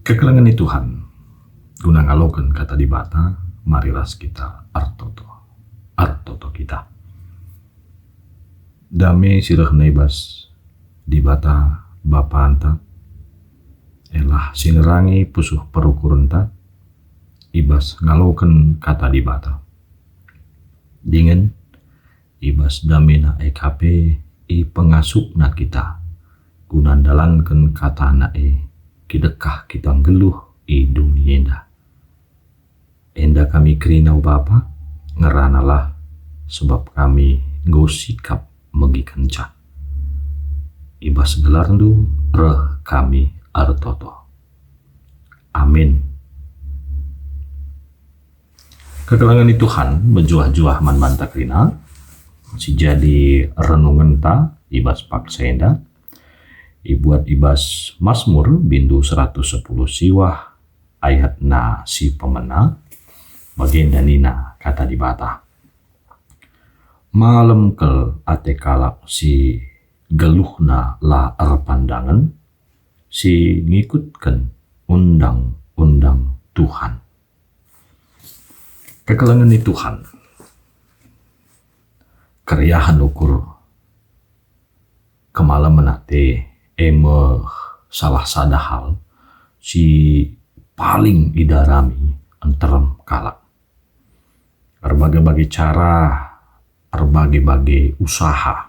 Kekelengan ni Tuhan, guna ngalokan kata di bata, mariras kita artoto kita. Dame sirah nebas di bata bapa anta, elah sinerangi pusuh perukurenta, ibas ngalokan kata di bata. Dingin, ibas damena EKP i pengasuk na kita, gunandalankan kata na kidekah kita ngeluh i dunia enda kami kerinau bapa ngeranalah sebab kami ngosikap mengikenca ibas gelarndu reh kami artoto. Amin. Kekelangan ni Tuhan menjuah-juah man manta krina si jadi renungan ta ibas paksenda ibuat ibas Mazmur bindu 110 siwah ayat na si pemena bagian danina kata di bata. Malam kel ate kalak si geluhna la pandangan si ngikutkan undang-undang Tuhan. Kekelangan ni Tuhan keriahan ukur kemalaman ate salah sada hal si paling idarami antarem kalak. Berbagai-bagai cara, berbagai-bagai usaha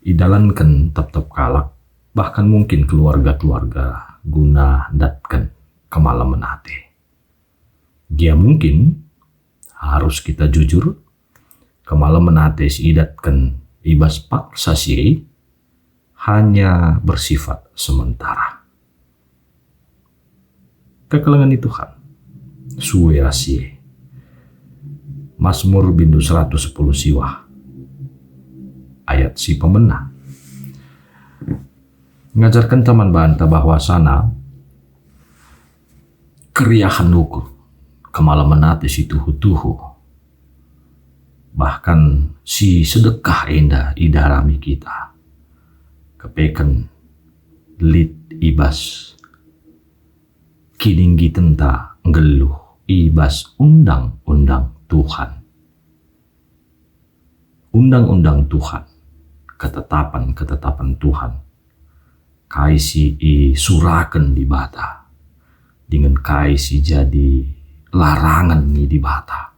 idalankan tetap kalak, bahkan mungkin keluarga-keluarga guna datkan kemalaman hati. Dia mungkin harus kita jujur kemalaman hati idatkan ibas paksa si hanya bersifat sementara. Kekelangan ni Tuhan suwe rasie Mazmur bindu 110 siwah ayat si pemena ngajarkan teman banta bahwa sana keriahan ukur kemalaman hati si tuhu-tuhu bahkan si sedekah indah idarami kita kepeken lit ibas kilinggi tenta ngeluh ibas undang-undang Tuhan. Undang-undang Tuhan, ketetapan-ketetapan Tuhan, kaisi i surakan di bata, dengan kaisi jadi larangan ni di bata.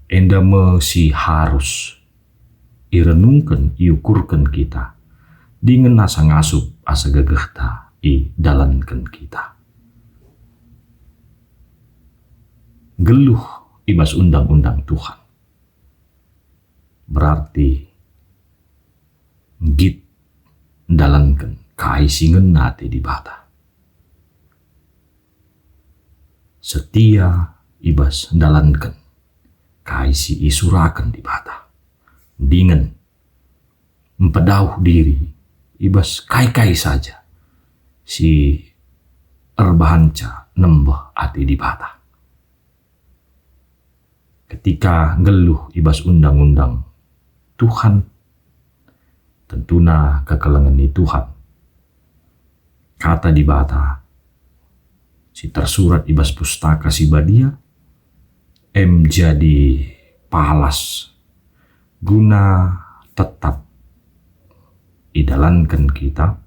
Enda mesi harus irenungkan, iukurkan kita, dengan asa ngasup, asa gegehta, i dalankan kita. Geluh ibas undang-undang Tuhan berarti git dalankan kaisingen nate di bata. Setia ibas dalankan kaisi isurakan di bata. Dengan empedauh diri ibas kai-kai saja si erbahanca nembah ati di bata. Ketika ngeluh ibas undang-undang Tuhan, tentuna kekelengan ni Tuhan. Kata di bata, si tersurat ibas pustaka si badia, jadi palas guna tetap idalankan kita,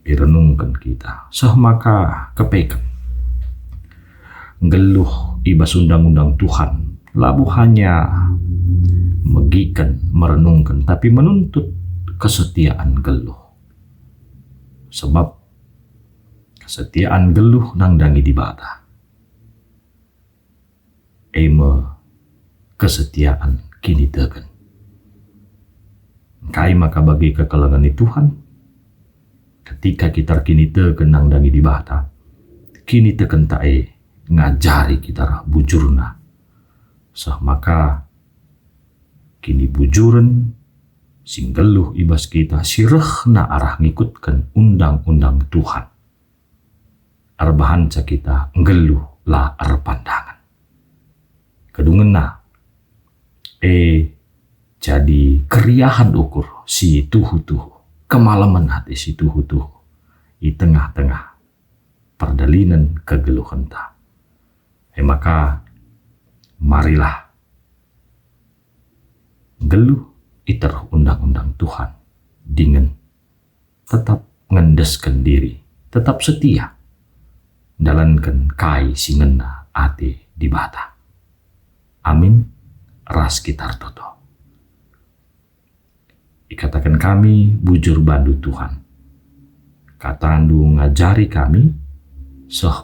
irenungkan kita. Maka kepekan ngeluh ibas undang-undang Tuhan labu hanya megikan, merenungkan, tapi menuntut kesetiaan geluh. Sebab kesetiaan geluh nang dangi di bata. Kesetiaan kini teken. Kai maka bagi kekelengan ni Tuhan, ketika kita kini teken nang dangi di bata, kini teken tae ngajari kita bujurna. Maka kini bujuren singgeluh ibas kita sireh na arah ngikutkan undang-undang Tuhan. Arbahanca kita ngeluh la arpandangan. Kedungena jadi keriahan ukur si tuhu-tuhu, kemalaman hati si tuhu-tuhu di tengah-tengah perdalinan kegeluhan ta. Maka marilah geluh iter undang-undang Tuhan dengan tetap ngendeskan diri, tetap setia dalankan kai singena ate di bata. Amin. Ras kitar toto. Ikatakan kami bujur bandu Tuhan. Katandu ngajari kami,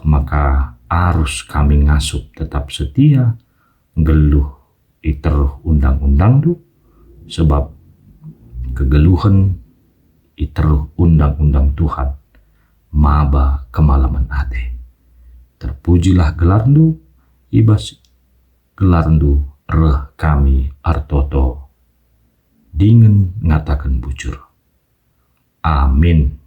maka arus kami ngasup tetap setia, geluh iter undang-undang du, sebab kegeluhan iter undang-undang Tuhan, maba kemalaman ate. Terpujilah gelarndu, ibas gelarndu reh kami artoto, dengan ngatakan bujur. Amin.